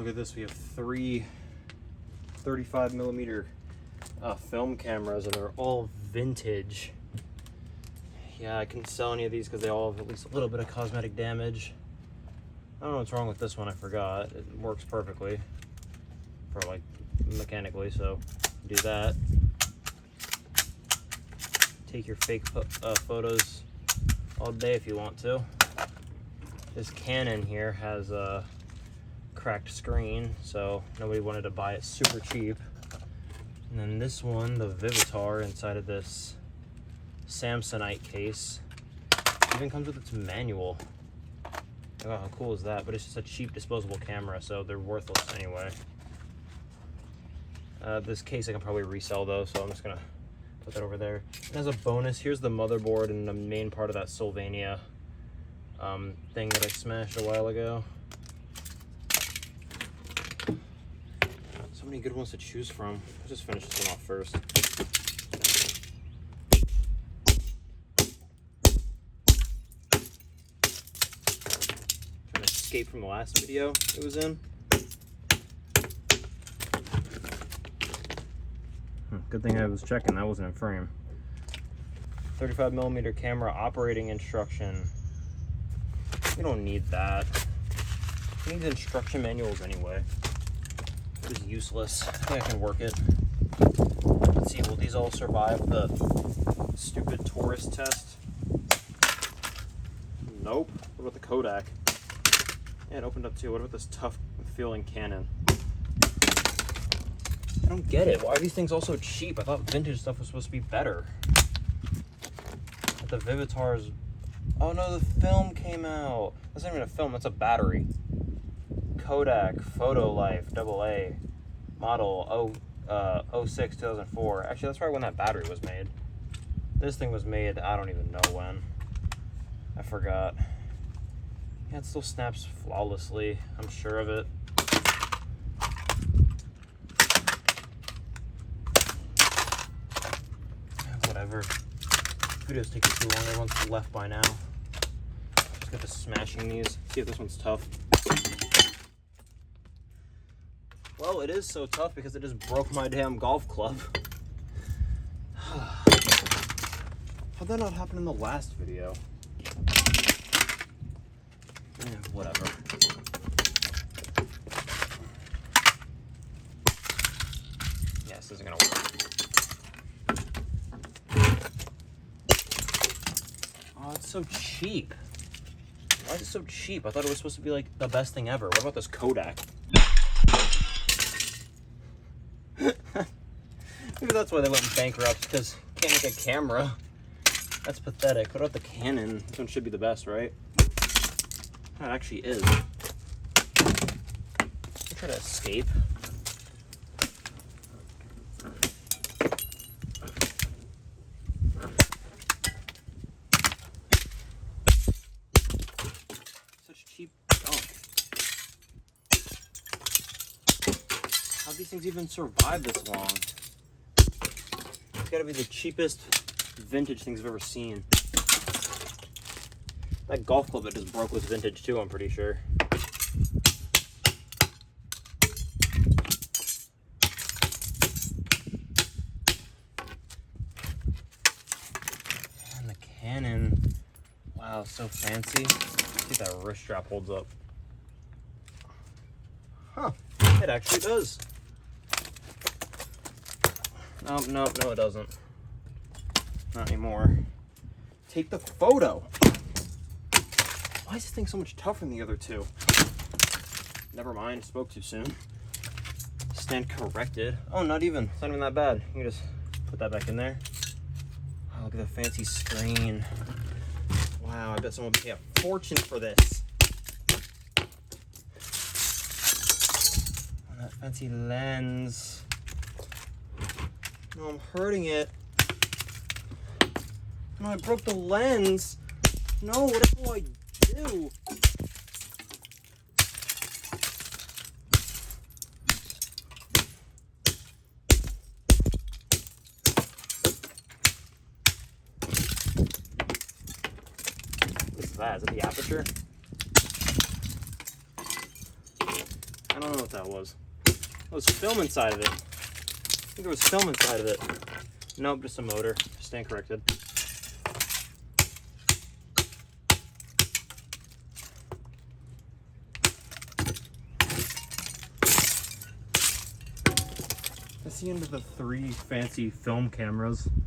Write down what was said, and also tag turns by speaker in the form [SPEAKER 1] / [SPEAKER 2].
[SPEAKER 1] look at this. We have three 35mm film cameras, and they're all vintage. Yeah, I couldn't sell any of these because they all have at least a little bit of cosmetic damage. I don't know what's wrong with this one, I forgot. It works perfectly for like mechanically, so do that. Take your fake photos all day if you want to. This Canon here has a cracked screen, so nobody wanted to buy it super cheap. And then this one, the Vivitar, inside of this Samsonite case, even comes with its manual. Oh, how cool is that? But it's just a cheap disposable camera, so they're worthless anyway. This case I can probably resell though, so I'm just gonna put that over there. And as a bonus, here's the motherboard and the main part of that Sylvania thing that I smashed a while ago. So many good ones to choose from. I'll just finish this one off first. Trying to escape from the last video it was in. Good thing I was checking, that wasn't in frame. 35mm camera operating instruction. You don't need that. You need instruction manuals anyway. It is useless. I think I can work it. Let's see, will these all survive the stupid tourist test? Nope. What about the Kodak? Yeah, it opened up too. What about this tough feeling Canon? I don't get it. Why are these things all so cheap? I thought vintage stuff was supposed to be better. But the Vivitar's... Oh no, the film came out. That's not even a film, that's a battery. Kodak Photo Life AA model 06 2004. Actually, that's probably when that battery was made. This thing was made, I don't even know when. I forgot. Yeah, it still snaps flawlessly. I'm sure of it. Whatever. Video's taking too long. Everyone's left by now. Just got to smashing these. See if this one's tough. Well, it is so tough because it just broke my damn golf club. How'd that not happen in the last video? Whatever. Yeah, this isn't gonna work. Oh, it's so cheap. Why is it so cheap? I thought it was supposed to be like the best thing ever. What about this Kodak? Maybe that's why they went bankrupt, because you can't make a camera. That's pathetic. What about the Canon? This one should be the best, right? It actually is. I'll try to escape. Such cheap junk. How'd these things even survive this long? It's gotta be the cheapest vintage things I've ever seen. That golf club that just broke was vintage too, I'm pretty sure. And the Canon, wow, so fancy. See if that wrist strap holds up. Huh, it actually does. Oh, no, it doesn't. Not anymore. Take the photo. Why is this thing so much tougher than the other two? Never mind, spoke too soon. Stand corrected. Oh, not even. It's not even that bad. You can just put that back in there. Oh, look at the fancy screen. Wow, I bet someone would pay a fortune for this. And that fancy lens. No, I'm hurting it. No, I broke the lens. No, what do I do? What is that? Is it the aperture? I don't know what that was. It was film inside of it. I think there was film inside of it. Nope, just a motor. Stand corrected. That's the end of the 3 fancy film cameras.